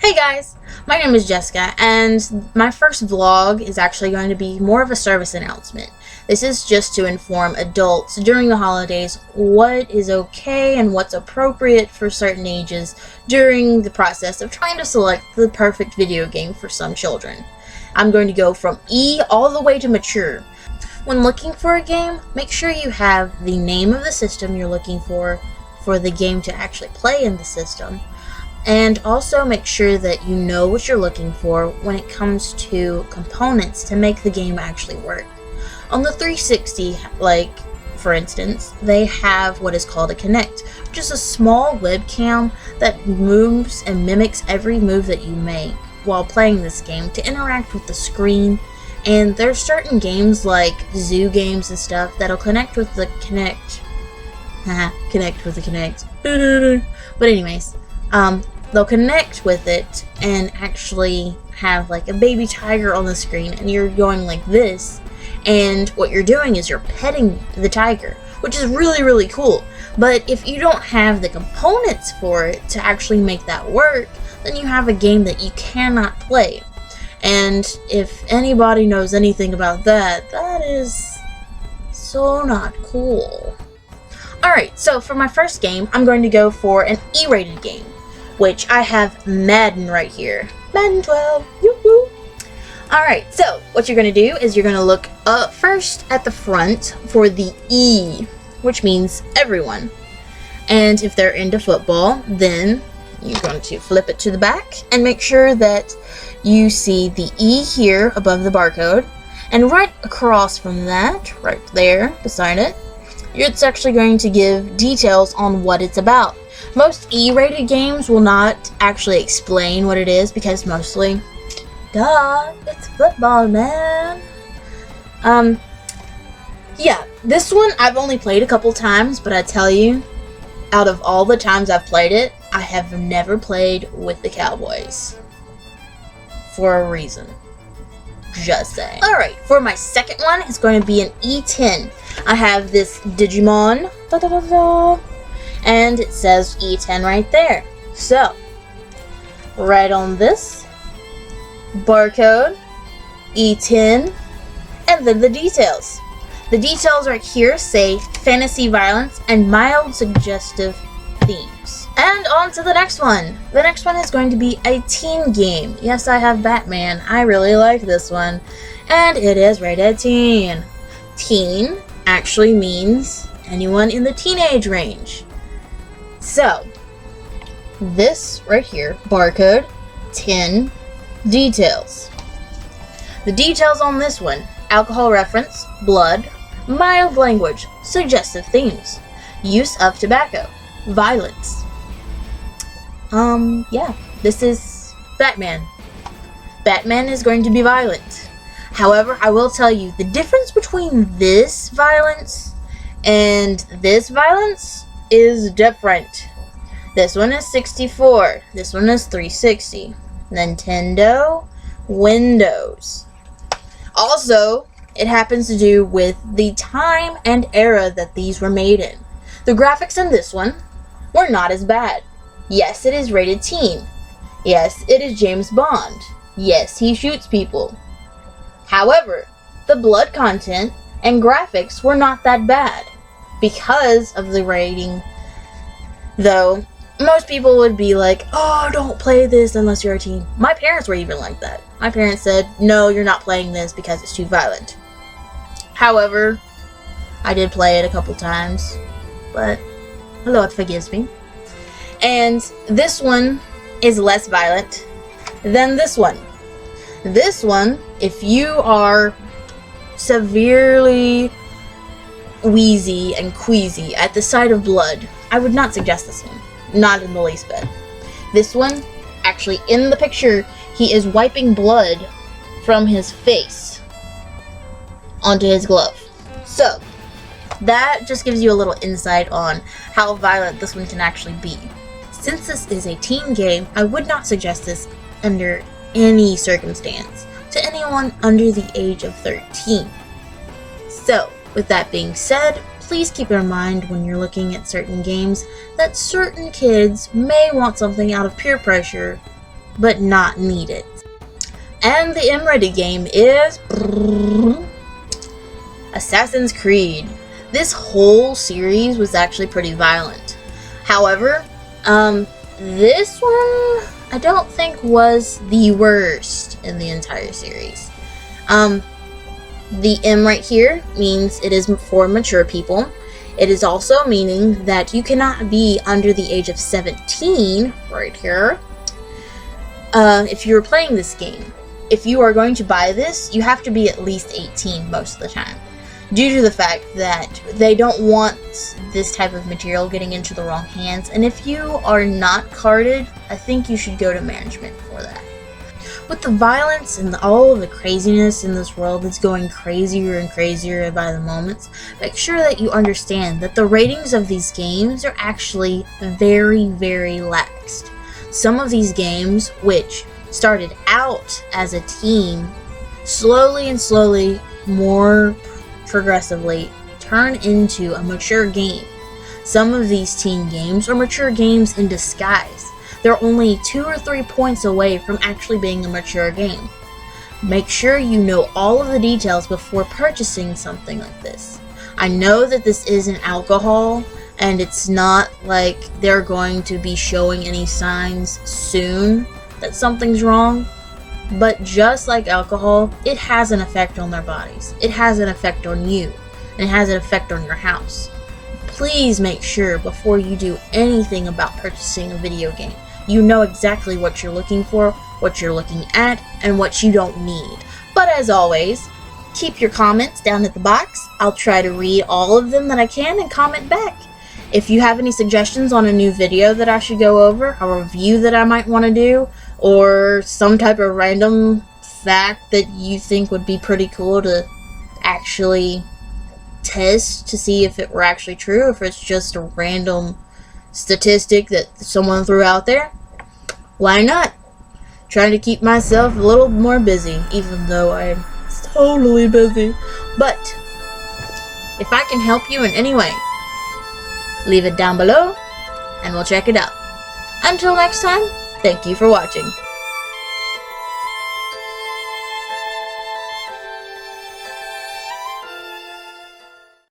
Hey guys, my name is Jessica, and my first vlog is actually going to be more of a service announcement. This is just to inform adults during the holidays what is okay and what's appropriate for certain ages during the process of trying to select the perfect video game for some children. I'm going to go from E all the way to mature. When looking for a game, make sure you have the name of the system you're looking for the game to actually play in the system. And also make sure that you know what you're looking for when it comes to components to make the game actually work. On the 360, for instance, they have what is called a Kinect, which is a small webcam that moves and mimics every move that you make while playing this game to interact with the screen. And there's certain games like zoo games and stuff that'll connect with the Kinect. Connect with the Kinect. But anyways, they'll connect with it and actually have like a baby tiger on the screen, and you're going like this, and what you're doing is you're petting the tiger, which is really cool. But if you don't have the components for it to actually make that work, then you have a game that you cannot play. And if anybody knows anything about that, that is so not cool. Alright, so for my first game, I'm going to go for an E-rated game, which I have Madden right here. Madden 12, yoo-hoo! Alright, so what you're going to do is you're going to look up first at the front for the E, which means everyone. And if they're into football, then you're going to flip it to the back and make sure that you see the E here above the barcode. And right across from that, right there beside it, it's actually going to give details on what it's about. Most E-rated games will not actually explain what it is because mostly, duh, it's football, man. Yeah, this one I've only played a couple times, but I tell you, out of all the times I've played it, I have never played with the Cowboys. For a reason. Just saying. Alright, for my second one, it's going to be an E10. I have this Digimon. And it says E10 right there. So, right on this, barcode, E10, and then the details. The details right here say fantasy violence and mild suggestive themes. And on to the next one. The next one is going to be a teen game. Yes, I have Batman. I really like this one. And it is rated teen. Teen actually means anyone in the teenage range. So, this right here, barcode, 10, details. The details on this one: alcohol reference, blood, mild language, suggestive themes, use of tobacco, violence. Yeah, this is Batman. Batman is going to be violent. However, I will tell you, the difference between this violence and this violence is different. This one is 64. This one is 360. Nintendo, Windows. Also, it happens to do with the time and era that these were made in. The graphics in this one were not as bad. Yes, it is rated teen. Yes, it is James Bond. Yes, he shoots people. However, the blood content and graphics were not that bad because of the rating. Though, most people would be like, oh, don't play this unless you're a teen. My parents were even like that. My parents said, no, you're not playing this because it's too violent. However, I did play it a couple times, but the Lord forgives me. And this one is less violent than this one. This one, if you are severely wheezy and queasy at the sight of blood, I would not suggest this one. Not in the least bit. This one, actually in the picture, he is wiping blood from his face onto his glove. So, that just gives you a little insight on how violent this one can actually be. Since this is a teen game, I would not suggest this under any circumstance to anyone under the age of 13. So, with that being said, please keep in mind when you're looking at certain games that certain kids may want something out of peer pressure but not needed. And the MReady game is Assassin's Creed. This whole series was actually pretty violent. However, this one I don't think was the worst in the entire series. The M right here means it is for mature people. It is also meaning that you cannot be under the age of 17, right here, if you are playing this game. If you are going to buy this, you have to be at least 18 most of the time, due to the fact that they don't want this type of material getting into the wrong hands. And if you are not carded, I think you should go to management for that. With the violence and all of the craziness in this world that's going crazier and crazier by the moments, make sure that you understand that the ratings of these games are actually very, very laxed. Some of these games, which started out as a teen, slowly and slowly, more progressively, turn into a mature game. Some of these teen games are mature games in disguise. They're only 2 or 3 points away from actually being a mature game. Make sure you know all of the details before purchasing something like this. I know that this isn't alcohol, and it's not like they're going to be showing any signs soon that something's wrong, but just like alcohol, it has an effect on their bodies. It has an effect on you, and it has an effect on your house. Please make sure before you do anything about purchasing a video game, you know exactly what you're looking for, what you're looking at, and what you don't need. But as always, keep your comments down at the box. I'll try to read all of them that I can and comment back. If you have any suggestions on a new video that I should go over, a review that I might want to do, or some type of random fact that you think would be pretty cool to actually test to see if it were actually true, if it's just a random statistic that someone threw out there, why not? Trying to keep myself a little more busy, even though I'm totally busy. But if I can help you in any way, leave it down below and we'll check it out. Until next time, thank you for watching.